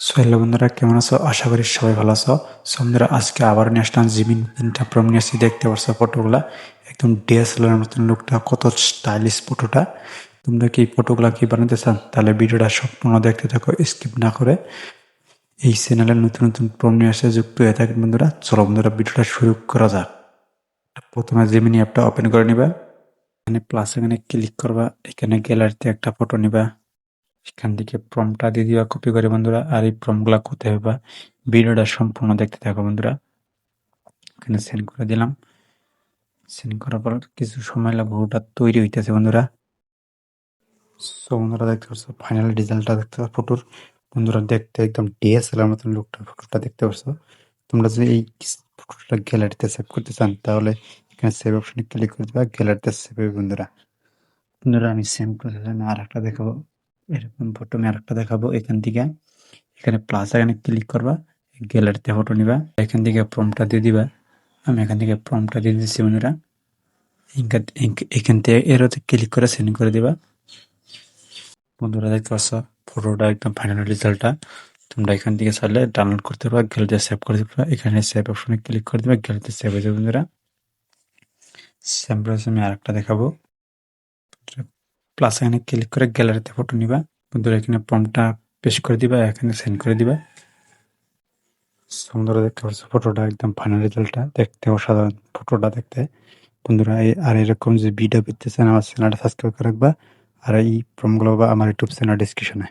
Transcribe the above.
So hello বন্ধুরা, কেমন আছো? আশা করি সবাই ভালো আছো। সো বন্ধুরা, আজকে আবার নিয়ে আসলাম জিমিন 3টা প্রম নিয়ে আসছি। দেখতে পাচ্ছ ফটোগুলা একদম ডিএসএলআর মতন, লুকটা কত স্টাইলিশ ফটোটা। তোমরা কি ফটোগুলা কি বানাতে চান? তাহলে ভিডিওটা সম্পূর্ণ দেখতে থাকো, স্কিপ না করে। এই চ্যানেলে নতুন নতুন প্রম নিয়ে আসে যুক্ত হয়ে থাকেন বন্ধুরা। চলো বন্ধুরা, ভিডিওটা শুরু করা যাক। প্রথমে জিমিনি অ্যাপটা ওপেন করে নিবা। এখানে প্লাস এখানে ক্লিক করবা, এখানে গ্যালারিতে একটা ফটো নিবা। এখান থেকে প্রম্পটটা দিয়ে দিবা কপি করে বন্ধুরা। আর এই প্রম্পটগুলা কোথায় হবে, ভিডিওটা সম্পূর্ণ দেখতে থাকো বন্ধুরা। এখানে সেন্ড করে দিলাম। সেন্ড করার পর কিছু সময় লাগবে, ওটা তৈরি হইতেছে বন্ধুরা। সো বন্ধুরা, দেখতে পাচ্ছ ফাইনাল রেজাল্টটা দেখতে পাচ্ছ ফটোর। বন্ধুরা, দেখতে একদম ডিএসএলআর মতন লুকটা ফটোটা দেখতে পাচ্ছ। তোমরা যদি এই ফটোটা গ্যালারিতে সেভ করতে চান, তাহলে এখানে সেভ অপশনে ক্লিক করে দিবা, গ্যালারিতে সেভ হবে বন্ধুরা। বন্ধুরা, আমি সেম প্রসেস আমি আর একটা দেখাবো। এরকম ফটো আমি আরেকটা দেখাবো। এখান থেকে এখানে প্লাস এখানে ক্লিক করবা, গ্যালারিতে ফটো নিবা, এখান থেকে প্রম্পটটা দিয়ে দিবা। আমি এখান থেকে প্রম্পটটা দিয়ে দিচ্ছি বন্ধুরা। এখান থেকে এরোতে ক্লিক করে সেন্ড করে দিবা। বন্ধুরা, দেখতে পাচ্ছ ফটোটা একদম ফাইনাল রেজাল্টটা। তোমরা এখান থেকে চাইলে ডাউনলোড করতে পারবা, গ্যালারিতে সেভ করে দিবা। এখানে সেভ অপশনে ক্লিক করে দিবা, গ্যালারিতে সেভ হয়ে যাবে বন্ধুরা। সেম প্রসেস আমি আরেকটা দেখাবো। প্লাস এখানে ক্লিক করে গ্যালারিতে ফটো নিবা। বন্ধুরা, এখানে প্রম্পটটা পেস্ট করে দিবা, এখানে সেন্ড করে দিবা। বন্ধুরা, দেখতে পাচ্ছ ফটোটা একদম ফাইনাল রেজাল্টটা দেখতে অসাধারণ ফটোটা দেখতে। বন্ধুরা, আর এরকম যে ভিডিও পেতে চান, আমার চ্যানেলটা সাবস্ক্রাইব করে রাখবা। আর এই প্রমগুলো বা আমার ইউটিউব চ্যানেল ডিসক্রিপশনে।